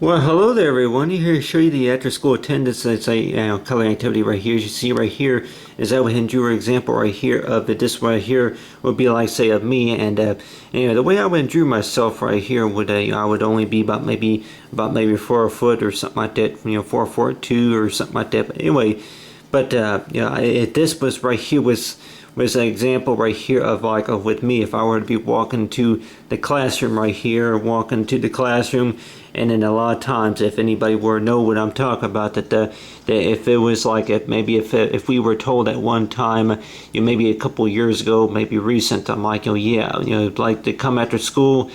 Well, hello there, everyone. Here to show you the after-school attendance. It's a color activity right here. As you see right here, is that we drew an example right here of it. This right here would be like, say, of me, and the way I would drew myself right here would I would only be about maybe 4 foot or something like that. 4'2" or something like that. But anyway, this was right here was an example right here of with me if I were to be walking to the classroom right here, walking to the classroom, and then a lot of times if anybody were to know what I'm talking about, that if it was like if we were told at one time, maybe a couple years ago, maybe recent, I'm like, yeah, like to come after school,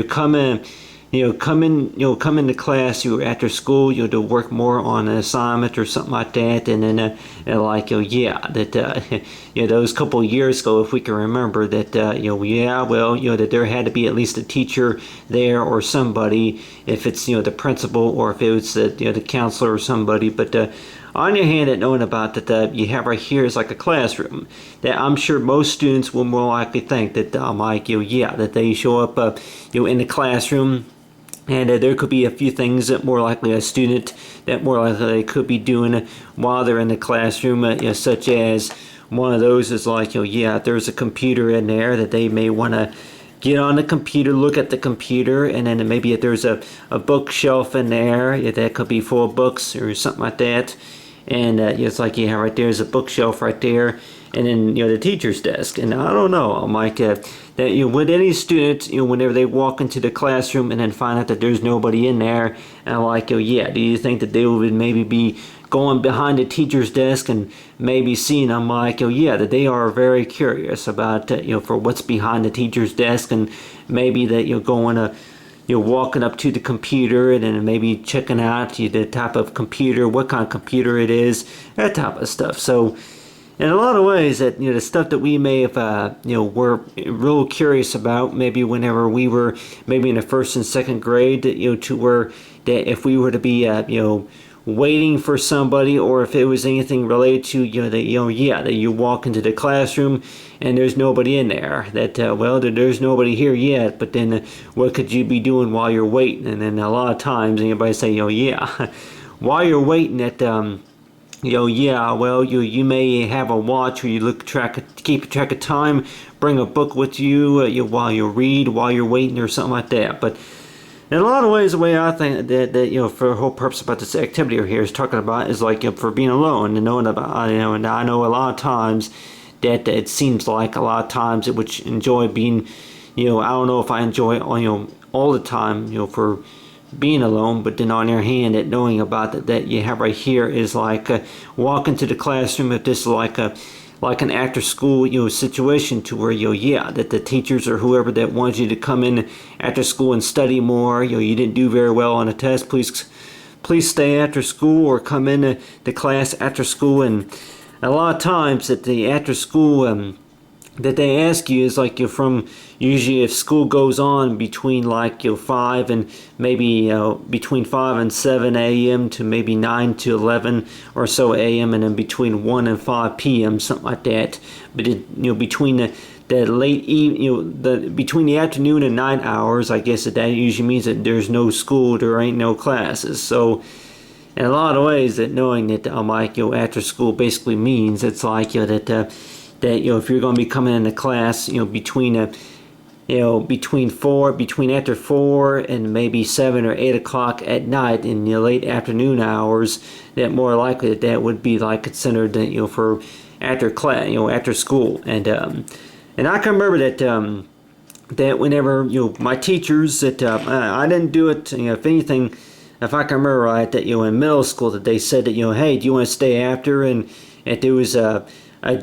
come in. Come into class, after school, to work more on an assignment or something like that, and then, those couple of years ago, if we can remember that, that there had to be at least a teacher there or somebody, if it's, the principal or if it was the counselor or somebody, but, on your hand, at knowing about that, you have right here is like a classroom that I'm sure most students will more likely think that that they show up in the classroom, and there could be a few things that more likely a student that more likely they could be doing while they're in the classroom, such as one of those is like, there's a computer in there that they may want to get on the computer, look at the computer, and then maybe if there's a bookshelf in there, that could be full of books or something like that. And it's like, right there's a bookshelf right there, and then the teacher's desk. And I don't know, I'm like that would any student whenever they walk into the classroom and then find out that there's nobody in there, and I'm like, do you think that they would maybe be going behind the teacher's desk and maybe seeing, I'm like, that they are very curious about for what's behind the teacher's desk, and maybe that going to walking up to the computer and then maybe checking out the type of computer, what kind of computer it is, that type of stuff. So in a lot of ways, that the stuff that we may have were real curious about, maybe whenever we were maybe in the first and second grade, to where that if we were to be waiting for somebody, or if it was anything related to that you walk into the classroom and there's nobody in there, that there's nobody here yet, but then what could you be doing while you're waiting? And then a lot of times anybody say, while you're waiting at you may have a watch where you keep track of time, bring a book with you, while you read, while you're waiting or something like that. But in a lot of ways, the way I think that for the whole purpose about this activity here is talking about is like for being alone and knowing about, and I know a lot of times that it seems like a lot of times it would enjoy being, I don't know if I enjoy all the time, for being alone, but then on the other hand, that knowing about that you have right here is like walking to the classroom, if this is like an after school situation, to where that the teachers or whoever that wants you to come in after school and study more, you didn't do very well on a test, please stay after school or come in the class after school. And a lot of times at the after school that they ask you is like from usually if school goes on between 5 and maybe between 5 and 7 a.m. to maybe 9 to 11 or so a.m. and then between 1 and 5 p.m. something like that. But between the late between the afternoon and night hours, I guess that usually means that there's no school, there ain't no classes. So in a lot of ways, that knowing that after school basically means it's like that if you're going to be coming into class between after 4 and maybe 7 or 8 o'clock at night in the late afternoon hours, that more likely that would be considered for after class, after school. And I can remember that whenever my teachers that I didn't do it, if anything, if I can remember right, that in middle school that they said that hey, do you want to stay after, and if there was a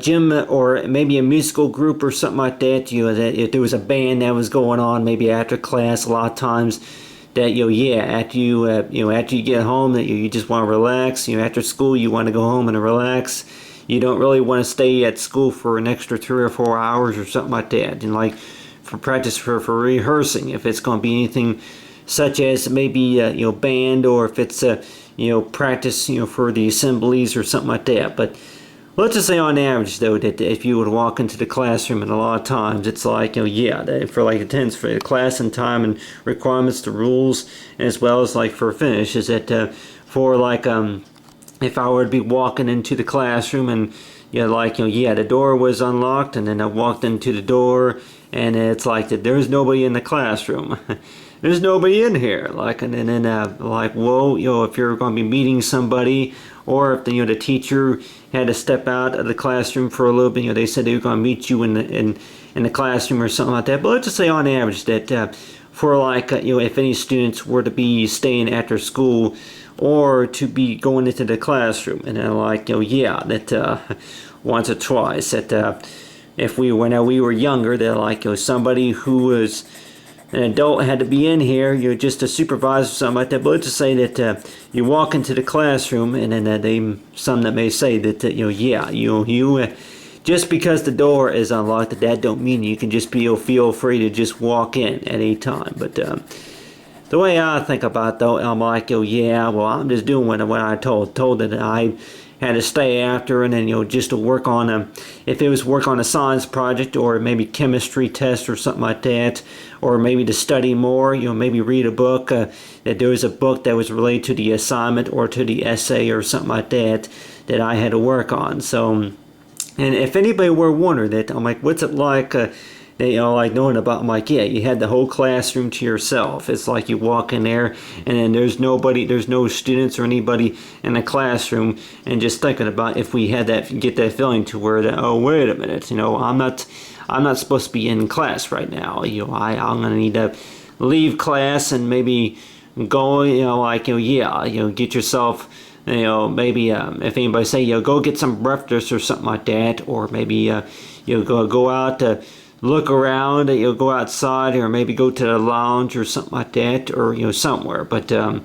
gym or maybe a musical group or something like that, that if there was a band that was going on maybe after class, a lot of times that after you get home, that you just want to relax, after school you want to go home and relax, you don't really want to stay at school for an extra 3 or 4 hours or something like that, and for practice for rehearsing, if it's going to be anything such as maybe band, or if it's practice for the assemblies or something like that. But let's just say on average though that if you would walk into the classroom, and a lot of times it's like, yeah, that for like attendance for the class and time and requirements, the rules, as well as like for finish, is that for like if I were to be walking into the classroom and like yeah, the door was unlocked, and then I walked into the door and it's like that there's nobody in the classroom. There's nobody in here, like, and then like, whoa, if you're going to be meeting somebody, or if the the teacher had to step out of the classroom for a little bit, they said they were going to meet you in the classroom or something like that. But let's just say on average that for like if any students were to be staying after school or to be going into the classroom, and then like yeah, that once or twice that if we when we were younger, that like somebody who was an adult had to be in here, just a supervisor or something like that. But let's just say that you walk into the classroom, and then some that may say that yeah, you just because the door is unlocked, that don't mean you can just feel free to just walk in at any time. But the way I think about it, though, I'm like, yeah, well, I'm just doing what I told that I had to stay after, and then just to work on if it was work on a science project, or maybe chemistry test or something like that, or maybe to study more, maybe read a book, that there was a book that was related to the assignment or to the essay or something like that I had to work on. So, and if anybody were wondering that, I'm like, what's it like like knowing about, I'm like, yeah, you had the whole classroom to yourself. It's like you walk in there, and then there's no students or anybody in the classroom, and just thinking about if we had get that feeling to where that, oh, wait a minute, I'm not supposed to be in class right now. I'm gonna need to leave class and maybe go, like, yeah, get yourself, maybe if anybody say, go get some breakfast or something like that, or maybe go out to look around, go outside, or maybe go to the lounge or something like that, or somewhere. But in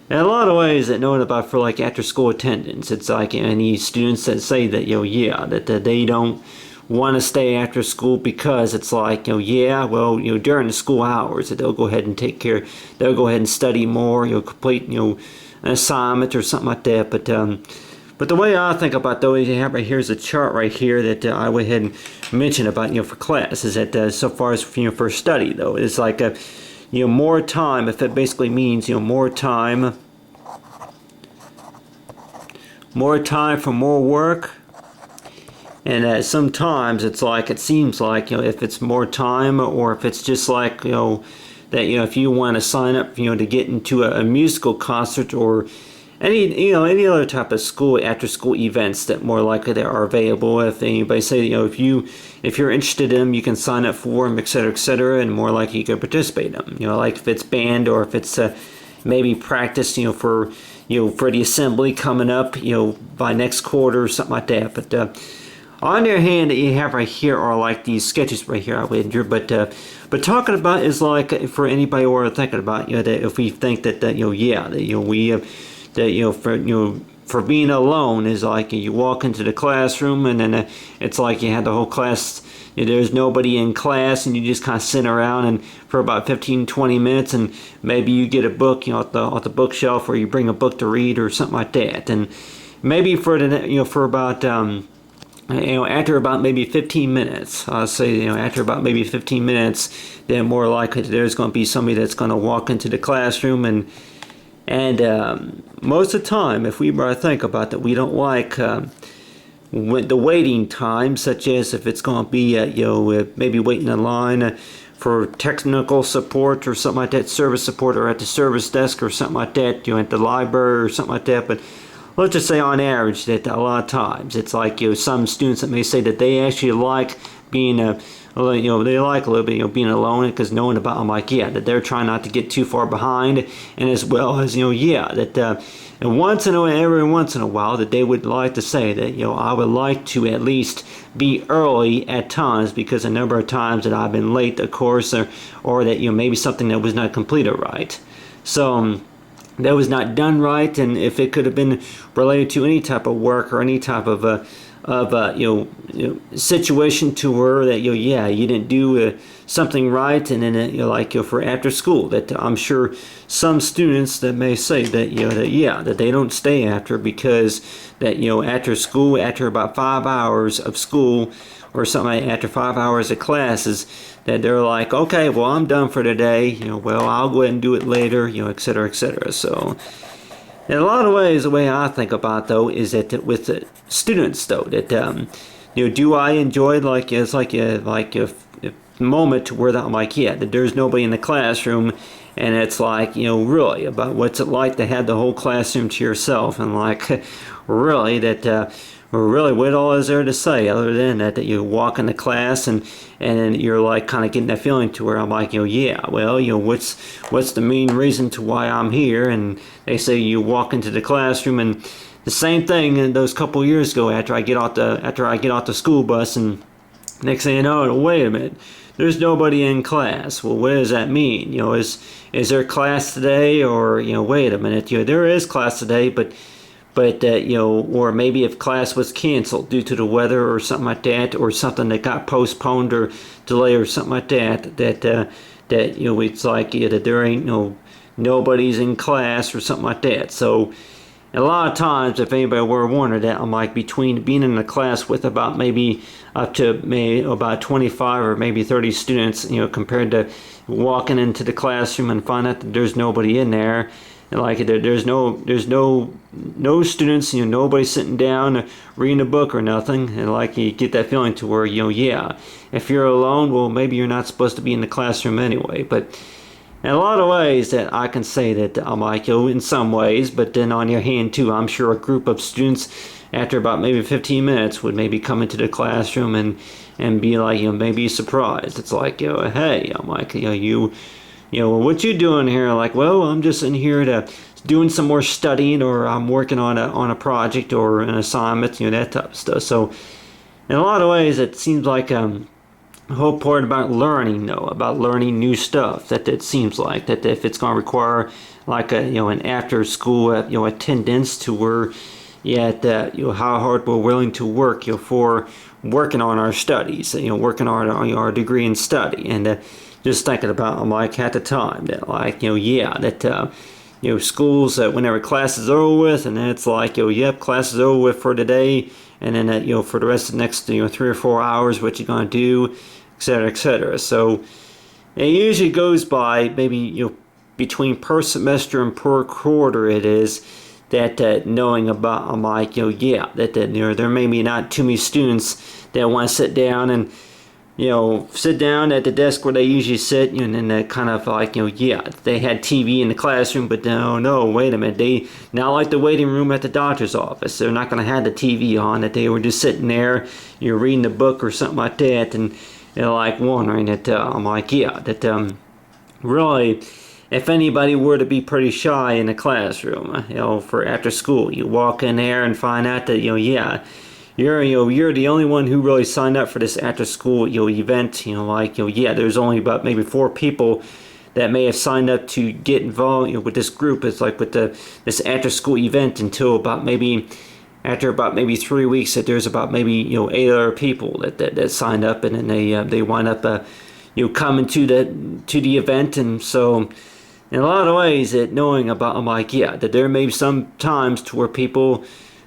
a lot of ways, that knowing about for like after school attendance, it's like any students that say that yeah, that they don't want to stay after school because it's like yeah, well, during the school hours that they'll go ahead and they'll go ahead and study more, complete an assignment or something like that. But the way I think about though, you have right here's a chart right here that I went ahead and mentioned about for class, is that so far as for study though, it's like more time, if it basically means more time for more work. And sometimes it's like, it seems like if it's more time, or if it's just like that if you want to sign up to get into a musical concert, or any other type of after school events that more likely that are available. If anybody say if you're interested in them, you can sign up for them, etc., and more likely you can participate in them. Like if it's band, or if it's maybe practice for for the assembly coming up by next quarter or something like that. But on the other hand, that you have right here are like these sketches right here I would endure. But talking about is like for anybody who are thinking about that if we think that yeah, that we that for being alone is like you walk into the classroom, and then it's like you had the whole class, there's nobody in class, and you just kind of sit around and for about 15-20 minutes, and maybe you get a book off the bookshelf, or you bring a book to read or something like that. And maybe for the for about after about maybe 15 minutes, I'll say after about maybe 15 minutes, then more likely there's going to be somebody that's going to walk into the classroom. And most of the time, if we think about that, we don't like the waiting time, such as if it's going to be maybe waiting in line for technical support or something like that, service support, or at the service desk or something like that, at the library or something like that. But let's just say on average that a lot of times it's like some students that may say that they actually like being they like a little bit being alone, because knowing about, I'm like, yeah, that they're trying not to get too far behind, and as well as yeah, that and every once in a while that they would like to say that I would like to at least be early at times, because a number of times that I've been late, of course, or that maybe something that was not completed right. So that was not done right, and if it could have been related to any type of work or any type of of situation to where that yeah, you didn't do something right, and then for after school, that I'm sure some students that may say that that they don't stay after, because that after school, after about 5 hours of school or something, after 5 hours of classes, that they're like, okay, well, I'm done for today, well, I'll go ahead and do it later, et cetera, et cetera. So in a lot of ways, the way I think about, though, is that with the students, though, that do I enjoy it's like a moment where I'm like, yeah, that there's nobody in the classroom, and it's like really about what's it like to have the whole classroom to yourself, and really that really what all is there to say other than that you walk into class and then you're like kind of getting that feeling to where I'm like yeah, well, what's the main reason to why I'm here? And they say you walk into the classroom, and the same thing in those couple years ago, after I get off the school bus, and next thing you know, wait a minute, there's nobody in class. Well, what does that mean? Is there class today? Or wait a minute, there is class today, but or maybe if class was canceled due to the weather or something like that, or something that got postponed or delayed or something like that, that it's like that there ain't nobody's in class or something like that. So a lot of times, if anybody were wondering that, I'm like, between being in a class with about maybe up to maybe about 25 or maybe 30 students, compared to walking into the classroom and find out that there's nobody in there. And there's no students, nobody sitting down reading a book or nothing, and you get that feeling to where yeah, if you're alone, well, maybe you're not supposed to be in the classroom anyway. But in a lot of ways, that I can say that I'm like in some ways, but then on your hand too, I'm sure a group of students after about maybe 15 minutes would maybe come into the classroom and be like maybe surprised. It's like hey, I'm like what you doing here? Like, well, I'm just in here doing some more studying, or I'm working on a project or an assignment, that type of stuff. So in a lot of ways, it seems like the whole part about learning, about learning new stuff, that it seems like that if it's going to require like an after school attendance to where how hard we're willing to work for working on our studies, working on our degree in study. And just thinking about, I'm like, at the time that that schools, whenever class is over with, and then it's like yep, class is over with for today, and then for the rest of the next 3 or 4 hours, what you gonna do, etc., etc. So it usually goes by maybe between per semester and per quarter, it is that knowing about, I'm like yeah, that there may be not too many students that want to sit down and sit down at the desk where they usually sit, and then they kind of like, yeah, they had TV in the classroom, but no, wait a minute, they not like the waiting room at the doctor's office. They're not going to have the TV on, that they were just sitting there, reading a book or something like that, and they're like wondering that, I'm like, yeah, that really, if anybody were to be pretty shy in the classroom, for after school, you walk in there and find out that, yeah, you're the only one who really signed up for this after school event. Yeah, there's only about maybe 4 people that may have signed up to get involved with this group. It's like with this after school event, until after about maybe 3 weeks, that there's about maybe 8 other people that signed up, and then they wind up coming to the event. And so in a lot of ways, that knowing about, I'm like, yeah, that there may be some times to where people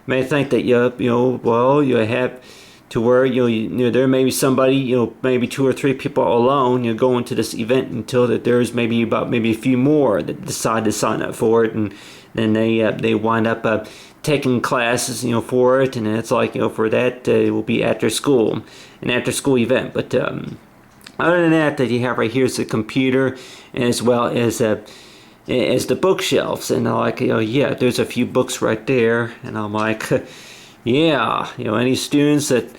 may think that well, you have to where there may be somebody, maybe 2 or 3 people alone, going to this event, until that there's maybe a few more that decide to sign up for it, and then they wind up taking classes for it, and it's like for that it will be an after school event. But other than that you have right here is the computer, as well as the bookshelves, and like yeah, there's a few books right there, and I'm like yeah, any students that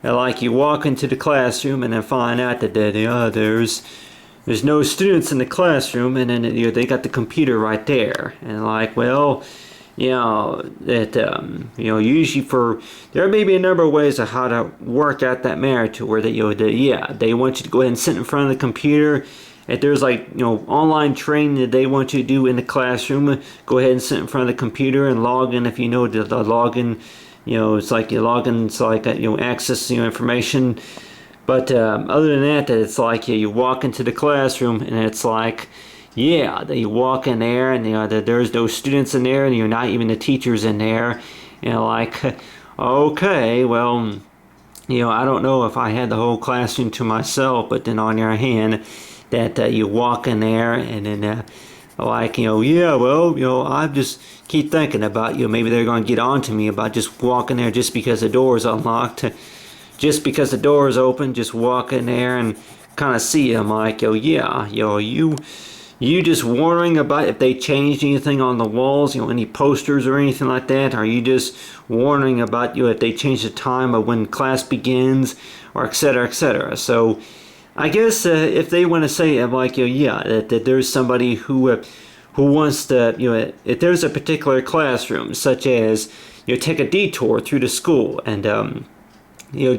like you walk into the classroom and then find out that there's no students in the classroom, and then they got the computer right there, and like, well, that usually there may be a number of ways of how to work out that matter to where they want you to go ahead and sit in front of the computer. If there's like online training that they want you to do in the classroom, go ahead and sit in front of the computer and log in if you know the login it's like you log in, it's like access information. But other than that, it's like you walk into the classroom and it's like, yeah, that you walk in there and that there's no students in there and you're not even the teachers in there. Like, okay, well, I don't know if I had the whole classroom to myself, but then on your hand, that you walk in there and then like, yeah, well, I just keep thinking about, maybe they're going to get on to me about just walking there just because the door is unlocked, just because the door is open, just walk in there and kind of see them like, yeah, you just wondering about if they changed anything on the walls, any posters or anything like that? Are you just wondering about, if they changed the time of when class begins, or et cetera, et cetera? So I guess if they want to say, like, yeah, that there's somebody who wants to, if there's a particular classroom, such as, take a detour through the school and,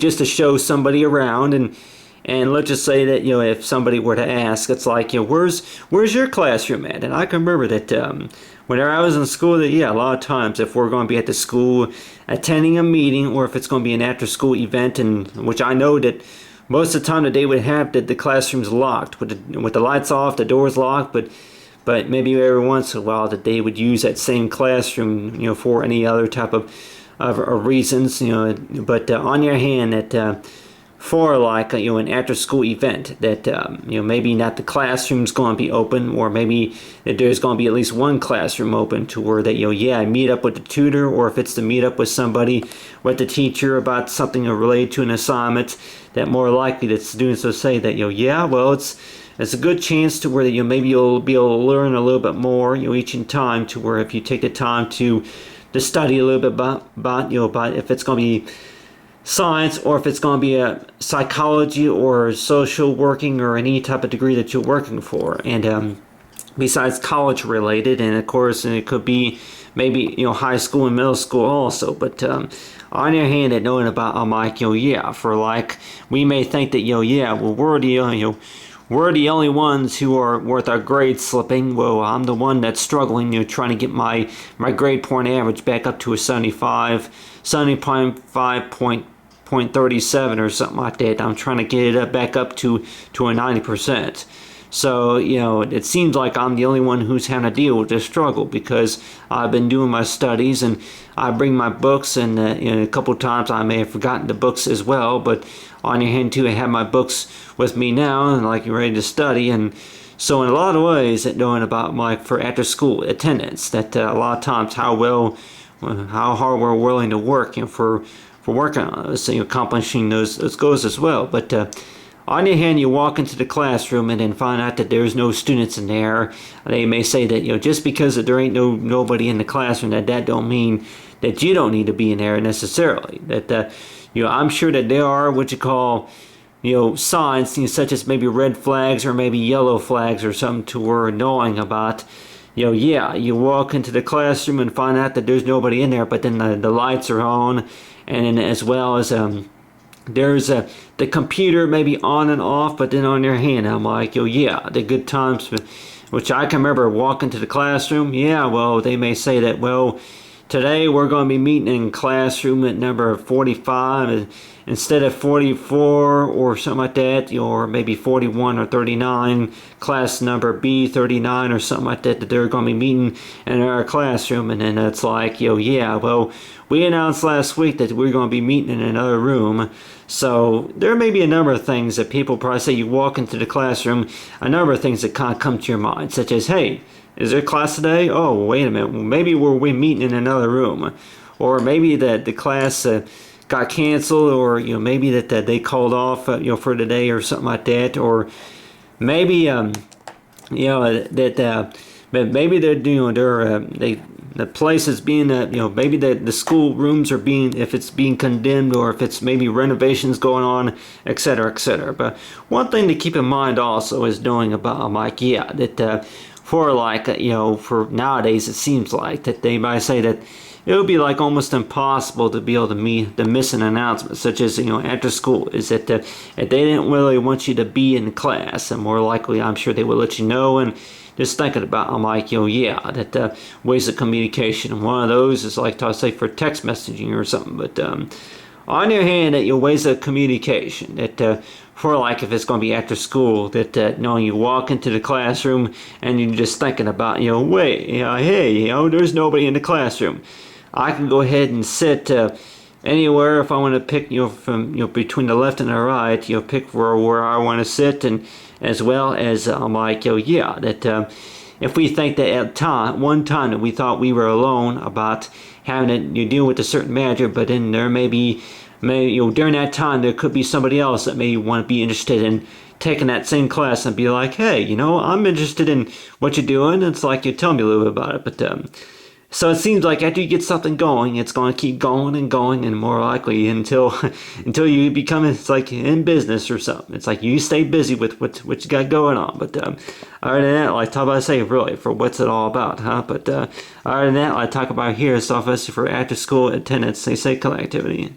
just to show somebody around and let's just say that, if somebody were to ask, it's like, where's your classroom at? And I can remember that whenever I was in school, that, yeah, a lot of times if we're going to be at the school attending a meeting or if it's going to be an after-school event, and which I know that most of the time that they would have the classrooms locked with the lights off, the doors locked, but maybe every once in a while that they would use that same classroom, for any other type of reasons, but on your hand that for like an after school event that maybe not the classroom's going to be open, or maybe that there's going to be at least one classroom open to where that meet up with the tutor, or if it's to meet up with somebody with the teacher about something related to an assignment, that more likely that students will say that yeah, well, it's a good chance to where that maybe you'll be able to learn a little bit more each in time, to where if you take the time to study a little bit about if it's going to be science, or if it's going to be a psychology or social working, or any type of degree that you're working for, and besides college related, and of course, and it could be maybe high school and middle school also. But on your hand, at knowing about, I'm like, yeah, for like, we may think that yeah, well, we're the only ones who are worth our grades slipping. Well, I'm the one that's struggling, trying to get my grade point average back up to a 75.37 or something like that. I'm trying to get it back up to a 90%. So, it seems like I'm the only one who's having to deal with this struggle, because I've been doing my studies and I bring my books, and a couple of times I may have forgotten the books as well, but on your hand too, I have my books with me now and like you're ready to study. And so in a lot of ways, that knowing about for after school attendance, that a lot of times how hard we're willing to work for working on this, accomplishing those goals as well. But on your hand, you walk into the classroom and then find out that there's no students in there. They may say that just because there ain't nobody in the classroom, that don't mean that you don't need to be in there necessarily. That I'm sure that there are what you call signs, such as maybe red flags or maybe yellow flags or something, to where knowing about yeah, you walk into the classroom and find out that there's nobody in there, but then the lights are on, and then as well as there's the computer maybe on and off, but then on your hand, I'm like, yeah, the good times, which I can remember walking to the classroom. Yeah, well, they may say that, well, today we're going to be meeting in classroom at number 45 instead of 44 or something like that, or maybe 41 or 39, class number B39 or something like that they're going to be meeting in our classroom. And then it's like, yeah, well, we announced last week that we're going to be meeting in another room. So there may be a number of things that people probably say. You walk into the classroom, a number of things that kind of come to your mind, such as, hey, is there class today? Oh, wait a minute. Maybe we're meeting in another room. Or maybe that the class got canceled, or maybe that they called off for today or something like that. Or maybe but maybe the place is being maybe the school rooms are being, if it's being condemned, or if it's maybe renovations going on, etc., etc. But one thing to keep in mind also is knowing about, that for like, for nowadays, it seems like that they might say that it would be like almost impossible to be able to miss an announcement, such as, after school, is that if they didn't really want you to be in class, and more likely, I'm sure they would let you know. And just thinking about, I'm like, yeah, that ways of communication, and one of those is like, say, for text messaging or something. But on your hand, that your ways of communication, that for like if it's going to be after school, that you walk into the classroom and you're just thinking about, wait, hey, there's nobody in the classroom. I can go ahead and sit anywhere if I want to pick, from between the left and the right, pick where I want to sit, and as well as I'm like, yeah, that if we think that at one time that we thought we were alone about having to deal with a certain manager, but then there may during that time there could be somebody else that may want to be interested in taking that same class and be like, hey, I'm interested in what you're doing. It's like, you tell me a little bit about it. But so it seems like after you get something going, it's going to keep going and going, and more likely until you become, it's like in business or something. It's like you stay busy with what you got going on. But other than that, like talk about, say, really for what's it all about, huh? But other than that, I talk about here is obviously for after school attendance, say connectivity.